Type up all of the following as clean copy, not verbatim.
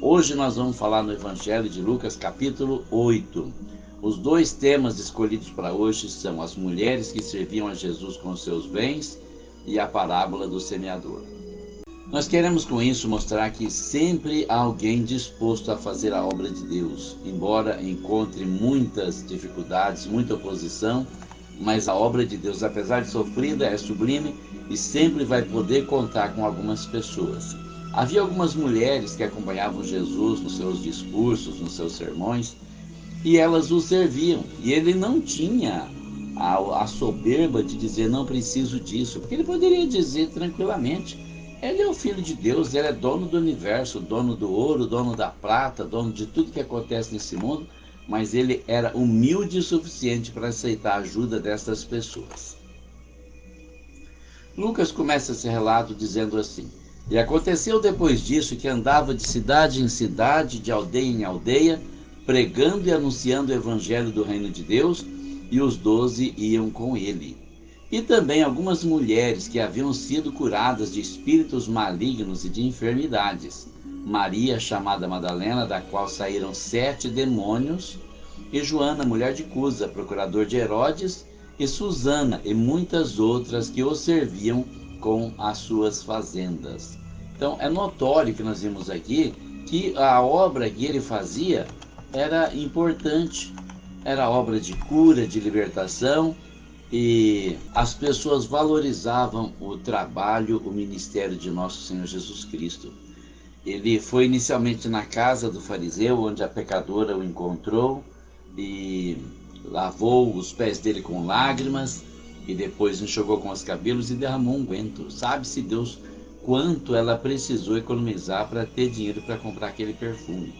Hoje nós vamos falar no Evangelho de Lucas, capítulo 8. Os dois temas escolhidos para hoje são as mulheres que serviam a Jesus com seus bens e a parábola do semeador. Nós queremos com isso mostrar que sempre há alguém disposto a fazer a obra de Deus, embora encontre muitas dificuldades, muita oposição, mas a obra de Deus, apesar de sofrida, é sublime e sempre vai poder contar com algumas pessoas. Havia algumas mulheres que acompanhavam Jesus nos seus discursos, nos seus sermões, e elas o serviam. E ele não tinha a soberba de dizer não preciso disso, porque ele poderia dizer tranquilamente: ele é o Filho de Deus, ele é dono do universo, dono do ouro, dono da prata, dono de tudo que acontece nesse mundo, mas ele era humilde o suficiente para aceitar a ajuda dessas pessoas. Lucas começa esse relato dizendo assim: e aconteceu depois disso que andava de cidade em cidade, de aldeia em aldeia, pregando e anunciando o evangelho do reino de Deus, e os 12 iam com ele. E também algumas mulheres que haviam sido curadas de espíritos malignos e de enfermidades. Maria, chamada Madalena, da qual saíram 7 demônios, e Joana, mulher de Cusa, procurador de Herodes, e Susana, e muitas outras que o serviam com as suas fazendas. Então é notório que nós vimos aqui que a obra que ele fazia era importante, era obra de cura, de libertação, e as pessoas valorizavam o trabalho, o ministério de nosso Senhor Jesus Cristo. Ele foi inicialmente na casa do fariseu, onde a pecadora o encontrou e lavou os pés dele com lágrimas, e depois enxugou com os cabelos e derramou um unguento. Sabe-se Deus quanto ela precisou economizar para ter dinheiro para comprar aquele perfume.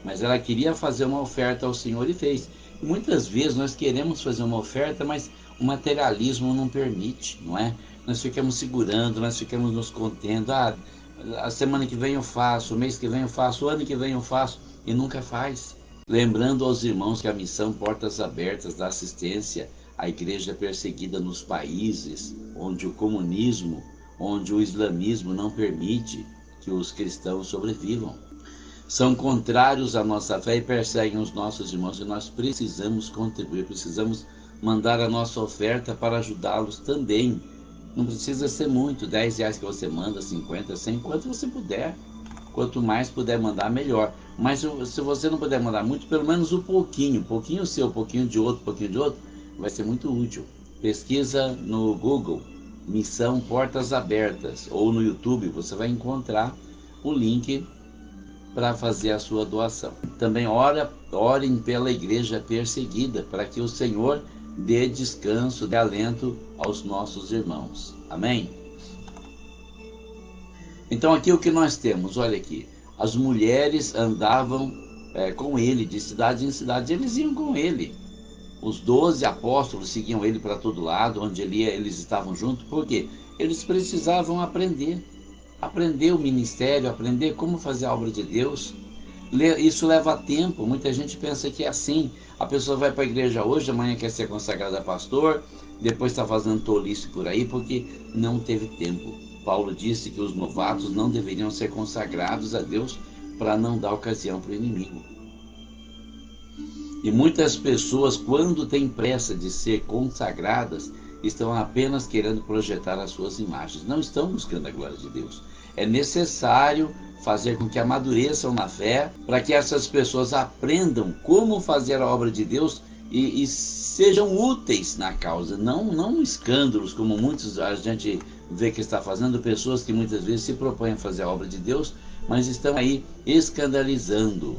Mas ela queria fazer uma oferta ao Senhor e fez. E muitas vezes nós queremos fazer uma oferta, mas o materialismo não permite, não é? Nós ficamos segurando, nós ficamos nos contendo. A semana que vem eu faço, o mês que vem eu faço, o ano que vem eu faço, e nunca faz. Lembrando aos irmãos que a missão Portas Abertas da assistência à igreja perseguida nos países onde o comunismo, onde o islamismo não permite que os cristãos sobrevivam. São contrários à nossa fé e perseguem os nossos irmãos, e nós precisamos contribuir, precisamos mandar a nossa oferta para ajudá-los também. Não precisa ser muito, R$10 que você manda, 50, 100, quanto você puder. Quanto mais puder mandar, melhor. Mas se você não puder mandar muito, pelo menos um pouquinho seu, um pouquinho de outro, vai ser muito útil. Pesquisa no Google, Missão Portas Abertas, ou no YouTube, você vai encontrar o link para fazer a sua doação. Também orem pela igreja perseguida, para que o Senhor dê descanso, dê alento aos nossos irmãos. Amém? Então aqui o que nós temos, olha aqui, as mulheres andavam com ele, de cidade em cidade, eles iam com ele. Os 12 apóstolos seguiam ele para todo lado, onde ele ia, eles estavam juntos. Por quê? Eles precisavam aprender o ministério, aprender como fazer a obra de Deus. Isso leva tempo. Muita gente pensa que é assim: a pessoa vai para a igreja hoje, amanhã quer ser consagrada a pastor, depois está fazendo tolice por aí porque não teve tempo. Paulo disse que os novatos não deveriam ser consagrados a Deus para não dar ocasião para o inimigo. E muitas pessoas, quando têm pressa de ser consagradas, estão apenas querendo projetar as suas imagens, não estão buscando a glória de Deus. É necessário fazer com que amadureçam na fé, para que essas pessoas aprendam como fazer a obra de Deus e sejam úteis na causa, não escândalos, como muitos a gente vê que está fazendo, pessoas que muitas vezes se propõem a fazer a obra de Deus, mas estão aí escandalizando.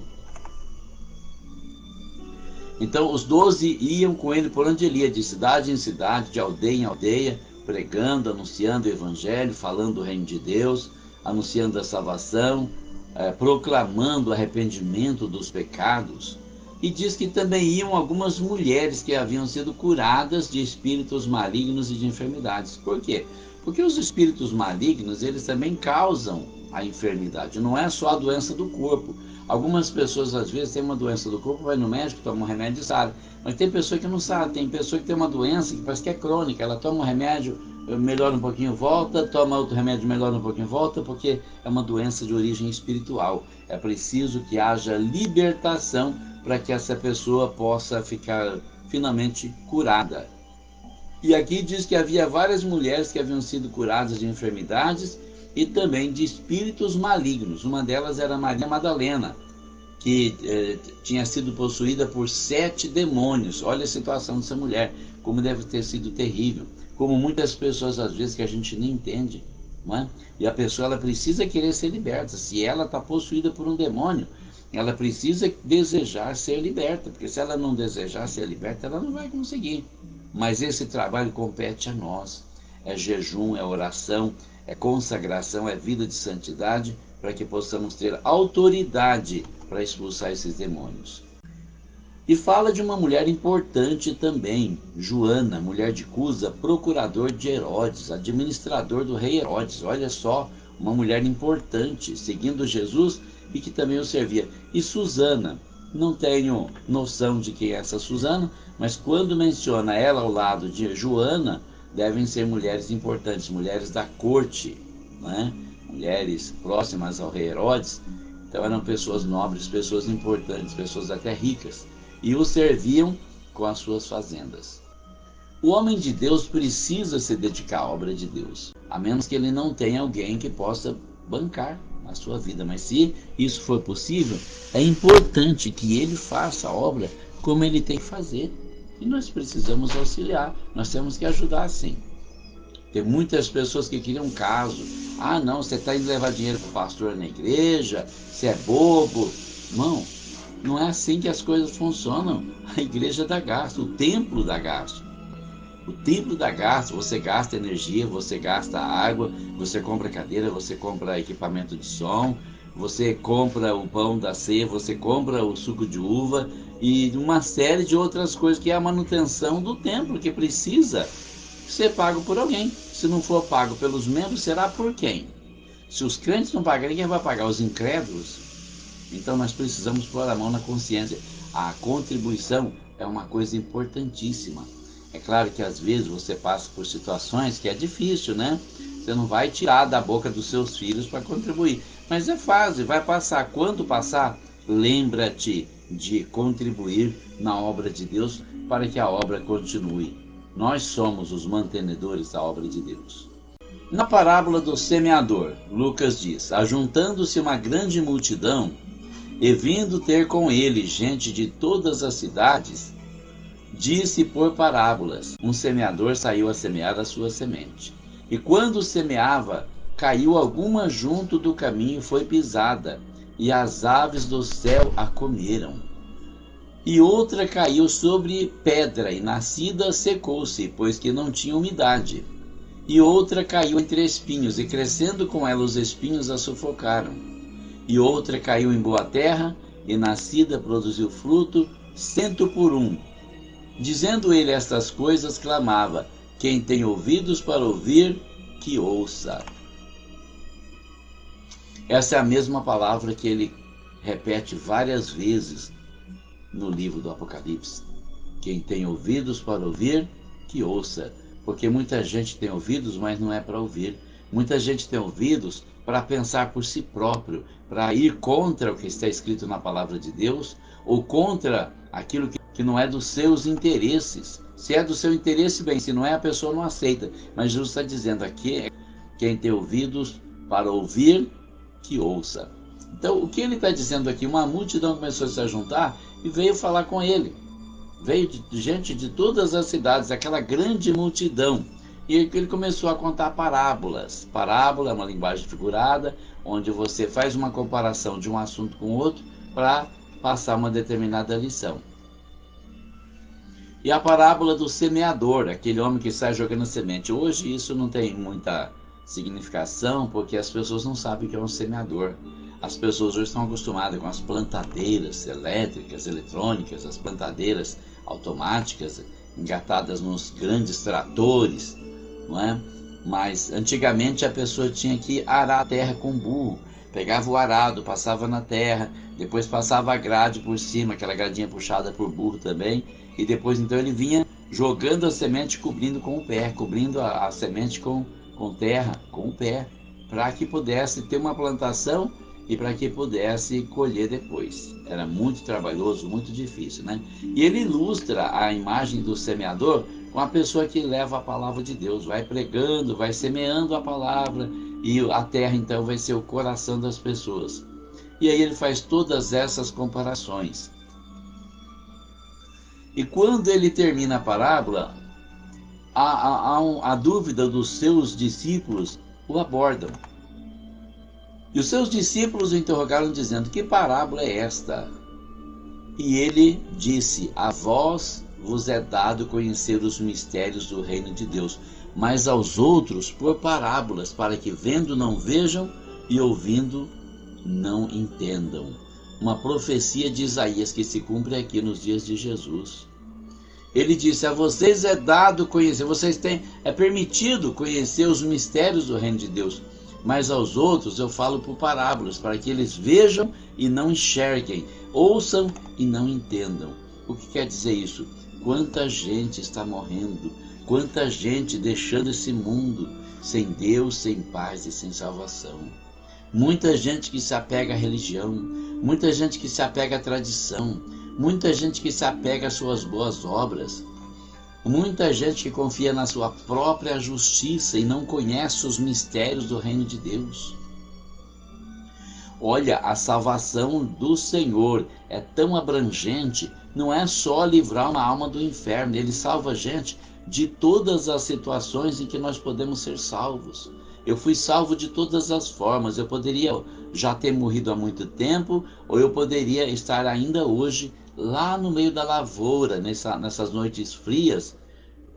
Então os 12 iam com ele por onde ele ia, de cidade em cidade, de aldeia em aldeia, pregando, anunciando o evangelho, falando do reino de Deus, anunciando a salvação, proclamando o arrependimento dos pecados. E diz que também iam algumas mulheres que haviam sido curadas de espíritos malignos e de enfermidades. Por quê? Porque os espíritos malignos, eles também causam a enfermidade, não é só a doença do corpo. Algumas pessoas às vezes têm uma doença do corpo, vai no médico, toma um remédio e sabe. Mas tem pessoa que não sabe, tem pessoa que tem uma doença que parece que é crônica, ela toma um remédio melhora um pouquinho, volta, toma outro remédio, melhora um pouquinho, volta, porque é uma doença de origem espiritual. É preciso que haja libertação para que essa pessoa possa ficar finalmente curada. E aqui diz que havia várias mulheres que haviam sido curadas de enfermidades e também de espíritos malignos. Uma delas era Maria Madalena, que tinha sido possuída por 7 demônios. Olha a situação dessa mulher, como deve ter sido terrível. Como muitas pessoas às vezes que a gente nem entende, não é? E a pessoa ela precisa querer ser liberta. Se ela está possuída por um demônio, ela precisa desejar ser liberta, porque se ela não desejar ser liberta, ela não vai conseguir. Mas esse trabalho compete a nós. É jejum, é oração, é consagração, é vida de santidade, para que possamos ter autoridade para expulsar esses demônios. E fala de uma mulher importante também, Joana, mulher de Cusa, procurador de Herodes, administrador do rei Herodes. Olha só, uma mulher importante, seguindo Jesus e que também o servia. E Susana, não tenho noção de quem é essa Susana, mas quando menciona ela ao lado de Joana, devem ser mulheres importantes, mulheres da corte, né? Mulheres próximas ao rei Herodes. Então eram pessoas nobres, pessoas importantes, pessoas até ricas, e o serviam com as suas fazendas. O homem de Deus precisa se dedicar à obra de Deus, a menos que ele não tenha alguém que possa bancar a sua vida. Mas se isso for possível, é importante que ele faça a obra como ele tem que fazer. E nós precisamos auxiliar, nós temos que ajudar sim. Tem muitas pessoas que queriam um caso. Ah, não, você está indo levar dinheiro para o pastor na igreja, você é bobo. Irmão, não é assim que as coisas funcionam. A igreja dá gasto, o templo dá gasto. O templo dá gasto, você gasta energia, você gasta água, você compra cadeira, você compra equipamento de som, você compra o pão da ceia, você compra o suco de uva e uma série de outras coisas que é a manutenção do templo, que precisa ser pago por alguém. Se não for pago pelos membros, será por quem? Se os crentes não pagarem, quem vai pagar? Os incrédulos? Então nós precisamos pôr a mão na consciência. A contribuição é uma coisa importantíssima. É claro que às vezes você passa por situações que é difícil, né? Você não vai tirar da boca dos seus filhos para contribuir. Mas é fácil, vai passar. Quando passar, lembra-te de contribuir na obra de Deus para que a obra continue. Nós somos os mantenedores da obra de Deus. Na parábola do semeador, Lucas diz: ajuntando-se uma grande multidão, e vindo ter com ele gente de todas as cidades, disse por parábolas: um semeador saiu a semear a sua semente. E quando semeava, caiu alguma junto do caminho e foi pisada, e as aves do céu a comeram. E outra caiu sobre pedra, e nascida secou-se, pois que não tinha umidade. E outra caiu entre espinhos, e crescendo com ela os espinhos a sufocaram. E outra caiu em boa terra, e nascida produziu fruto, 100 por 1. Dizendo ele estas coisas, clamava: quem tem ouvidos para ouvir, que ouça. Essa é a mesma palavra que ele repete várias vezes no livro do Apocalipse. Quem tem ouvidos para ouvir, que ouça. Porque muita gente tem ouvidos, mas não é para ouvir. Muita gente tem ouvidos para pensar por si próprio, para ir contra o que está escrito na palavra de Deus, ou contra aquilo que não é dos seus interesses. Se é do seu interesse, bem, se não é, a pessoa não aceita. Mas Jesus está dizendo aqui: quem tem ouvidos para ouvir, que ouça. Então, o que ele está dizendo aqui? Uma multidão começou a se juntar e veio falar com ele. Veio de gente de todas as cidades, aquela grande multidão. E ele começou a contar parábolas. Parábola é uma linguagem figurada, onde você faz uma comparação de um assunto com outro para passar uma determinada lição. E a parábola do semeador, aquele homem que sai jogando semente. Hoje isso não tem muita significação, porque as pessoas não sabem o que é um semeador. As pessoas hoje estão acostumadas com as plantadeiras elétricas, eletrônicas, as plantadeiras automáticas, engatadas nos grandes tratores, não é? Mas antigamente a pessoa tinha que arar a terra com burro. Pegava o arado, passava na terra, depois passava a grade por cima, aquela gradinha puxada por burro também, e depois então ele vinha jogando a semente, cobrindo com o pé, cobrindo a semente com terra, com o pé, para que pudesse ter uma plantação e para que pudesse colher depois. Era muito trabalhoso, muito difícil, né? E ele ilustra a imagem do semeador com a pessoa que leva a palavra de Deus, vai pregando, vai semeando a palavra, e a terra então vai ser o coração das pessoas. E aí ele faz todas essas comparações. E quando ele termina a parábola, a dúvida dos seus discípulos o abordam. E os seus discípulos o interrogaram dizendo: que parábola é esta? E ele disse: a vós vos é dado conhecer os mistérios do reino de Deus, mas aos outros por parábolas, para que vendo não vejam e ouvindo não entendam. Uma profecia de Isaías que se cumpre aqui nos dias de Jesus. Ele disse: a vocês é dado conhecer, é permitido conhecer os mistérios do reino de Deus, mas aos outros eu falo por parábolas, para que eles vejam e não enxerguem, ouçam e não entendam. O que quer dizer isso? Quanta gente está morrendo, quanta gente deixando esse mundo sem Deus, sem paz e sem salvação. Muita gente que se apega à religião, muita gente que se apega à tradição, muita gente que se apega às suas boas obras, muita gente que confia na sua própria justiça e não conhece os mistérios do reino de Deus. Olha, a salvação do Senhor é tão abrangente, não é só livrar uma alma do inferno, ele salva a gente de todas as situações em que nós podemos ser salvos. Eu fui salvo de todas as formas. Eu poderia já ter morrido há muito tempo, ou eu poderia estar ainda hoje lá no meio da lavoura, nessas noites frias,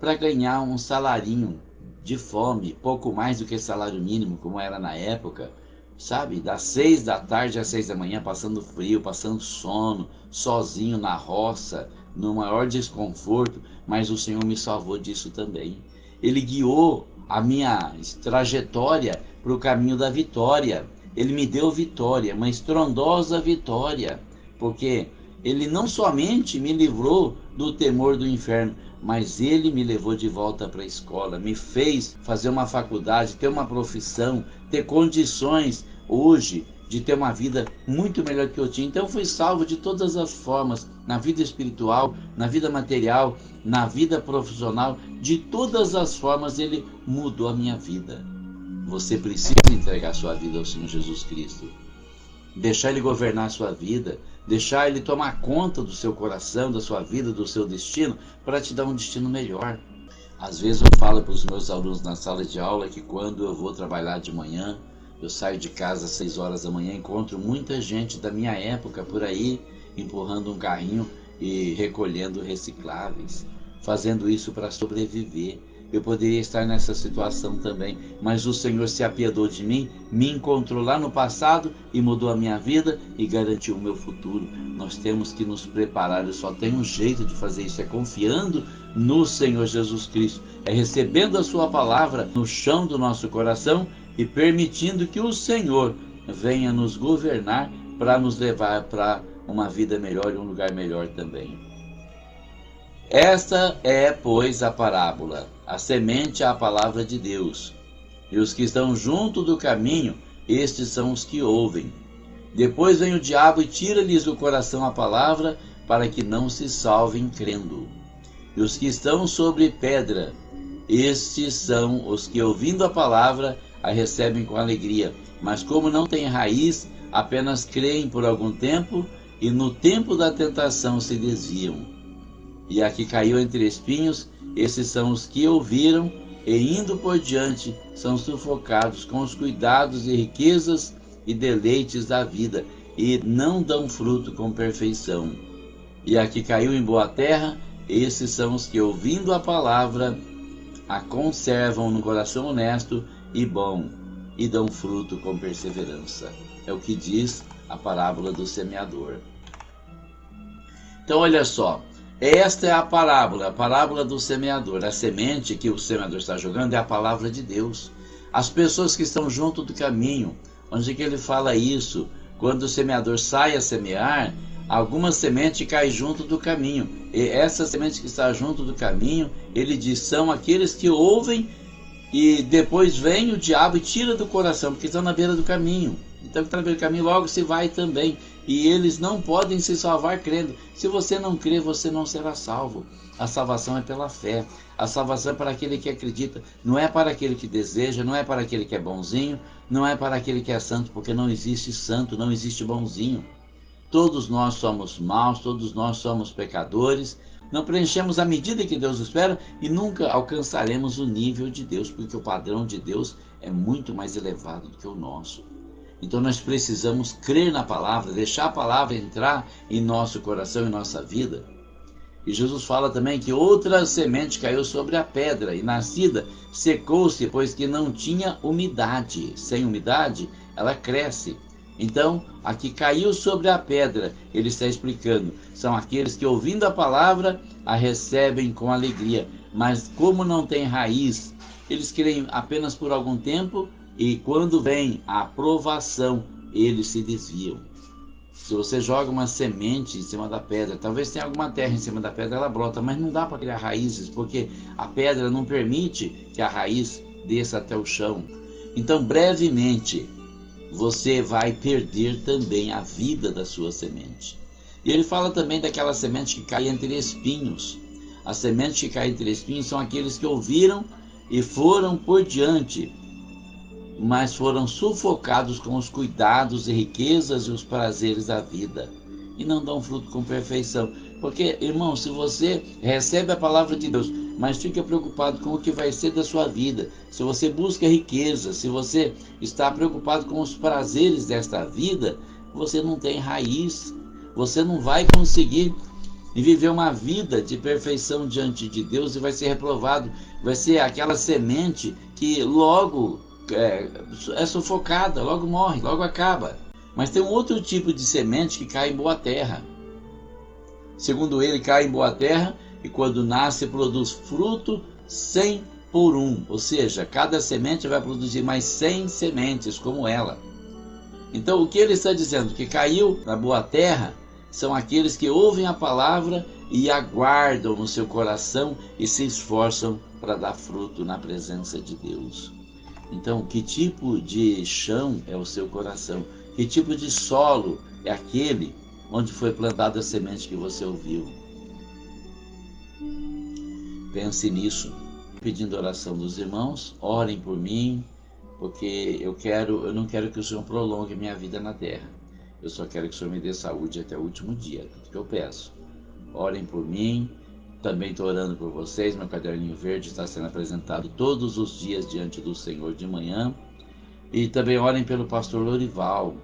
para ganhar um salarinho de fome, pouco mais do que salário mínimo, como era na época, sabe? Das 6 da tarde às 6 da manhã, passando frio, passando sono, sozinho na roça, no maior desconforto, mas o Senhor me salvou disso também. Ele guiou a minha trajetória para o caminho da vitória. Ele me deu vitória, uma estrondosa vitória, porque ele não somente me livrou do temor do inferno, mas ele me levou de volta para a escola, me fez fazer uma faculdade, ter uma profissão, ter condições hoje de ter uma vida muito melhor que eu tinha. Então eu fui salvo de todas as formas, na vida espiritual, na vida material, na vida profissional, de todas as formas ele mudou a minha vida. Você precisa entregar sua vida ao Senhor Jesus Cristo, deixar ele governar a sua vida, deixar ele tomar conta do seu coração, da sua vida, do seu destino, para te dar um destino melhor. Às vezes eu falo para os meus alunos na sala de aula que quando eu vou trabalhar de manhã, eu saio de casa às 6 horas da manhã, encontro muita gente da minha época por aí, empurrando um carrinho e recolhendo recicláveis, fazendo isso para sobreviver. Eu poderia estar nessa situação também, mas o Senhor se apiedou de mim, me encontrou lá no passado e mudou a minha vida e garantiu o meu futuro. Nós temos que nos preparar, eu só tenho um jeito de fazer isso, é confiando no Senhor Jesus Cristo, é recebendo a sua palavra no chão do nosso coração e permitindo que o Senhor venha nos governar para nos levar para uma vida melhor e um lugar melhor também. Esta é, pois, a parábola. A semente é a palavra de Deus. E os que estão junto do caminho, estes são os que ouvem. Depois vem o diabo e tira-lhes do coração a palavra, para que não se salvem crendo. E os que estão sobre pedra, estes são os que, ouvindo a palavra, a recebem com alegria. Mas como não têm raiz, apenas creem por algum tempo, e no tempo da tentação se desviam. E a que caiu entre espinhos, esses são os que ouviram, e indo por diante, são sufocados com os cuidados e riquezas e deleites da vida, e não dão fruto com perfeição. E a que caiu em boa terra, esses são os que, ouvindo a palavra, a conservam no coração honesto e bom, e dão fruto com perseverança. É o que diz a parábola do semeador. Então olha só, esta é a parábola do semeador. A semente que o semeador está jogando é a palavra de Deus. As pessoas que estão junto do caminho, onde que ele fala isso, quando o semeador sai a semear, alguma semente cai junto do caminho. E essa semente que está junto do caminho, ele diz, são aqueles que ouvem e depois vem o diabo e tira do coração, porque estão na beira do caminho. Então, que está na beira do caminho, logo se vai também. E eles não podem se salvar crendo. Se você não crê, você não será salvo. A salvação é pela fé. A salvação é para aquele que acredita. Não é para aquele que deseja, não é para aquele que é bonzinho, não é para aquele que é santo, porque não existe santo, não existe bonzinho. Todos nós somos maus, todos nós somos pecadores. Não preenchemos a medida que Deus espera e nunca alcançaremos o nível de Deus, porque o padrão de Deus é muito mais elevado do que o nosso. Então nós precisamos crer na palavra, deixar a palavra entrar em nosso coração e nossa vida. E Jesus fala também que outra semente caiu sobre a pedra e nascida secou-se, pois que não tinha umidade. Sem umidade, ela cresce. Então, a que caiu sobre a pedra, ele está explicando, são aqueles que ouvindo a palavra, a recebem com alegria. Mas como não tem raiz, eles creem apenas por algum tempo e quando vem a aprovação, eles se desviam. Se você joga uma semente em cima da pedra, talvez tenha alguma terra em cima da pedra, ela brota, mas não dá para criar raízes, porque a pedra não permite que a raiz desça até o chão. Então, brevemente, você vai perder também a vida da sua semente. E ele fala também daquela semente que cai entre espinhos. As sementes que caem entre espinhos são aqueles que ouviram e foram por diante, mas foram sufocados com os cuidados e riquezas e os prazeres da vida, e não dão fruto com perfeição. Porque, irmão, se você recebe a palavra de Deus, mas fica preocupado com o que vai ser da sua vida, se você busca riqueza, se você está preocupado com os prazeres desta vida, você não tem raiz, você não vai conseguir viver uma vida de perfeição diante de Deus e vai ser reprovado, vai ser aquela semente que logo é sufocada, logo morre, logo acaba. Mas tem um outro tipo de semente que cai em boa terra. Segundo ele, cai em boa terra e quando nasce produz fruto 100 por 1. Ou seja, cada semente vai produzir mais 100 sementes como ela. Então o que ele está dizendo? Que caiu na boa terra são aqueles que ouvem a palavra e aguardam no seu coração e se esforçam para dar fruto na presença de Deus. Então, que tipo de chão é o seu coração? Que tipo de solo é aquele onde foi plantada a semente que você ouviu? Pense nisso. Pedindo oração dos irmãos, orem por mim, porque eu não quero que o Senhor prolongue minha vida na terra. Eu só quero que o Senhor me dê saúde até o último dia, é tudo que eu peço. Orem por mim. Também estou orando por vocês, meu caderninho verde está sendo apresentado todos os dias diante do Senhor de manhã. E também orem pelo pastor Lorival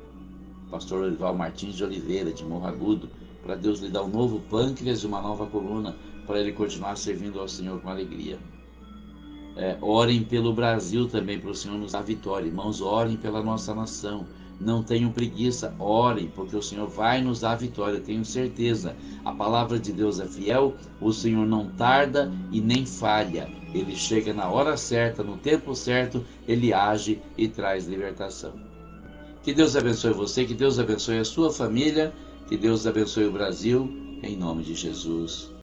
Martins de Oliveira, de Morro Agudo, para Deus lhe dar um novo pâncreas e uma nova coluna, para ele continuar servindo ao Senhor com alegria. Orem pelo Brasil também, para o Senhor nos dar vitória. Irmãos, orem pela nossa nação. Não tenham preguiça, orem, porque o Senhor vai nos dar vitória, tenho certeza. A palavra de Deus é fiel, o Senhor não tarda e nem falha. Ele chega na hora certa, no tempo certo, ele age e traz libertação. Que Deus abençoe você, que Deus abençoe a sua família, que Deus abençoe o Brasil, em nome de Jesus.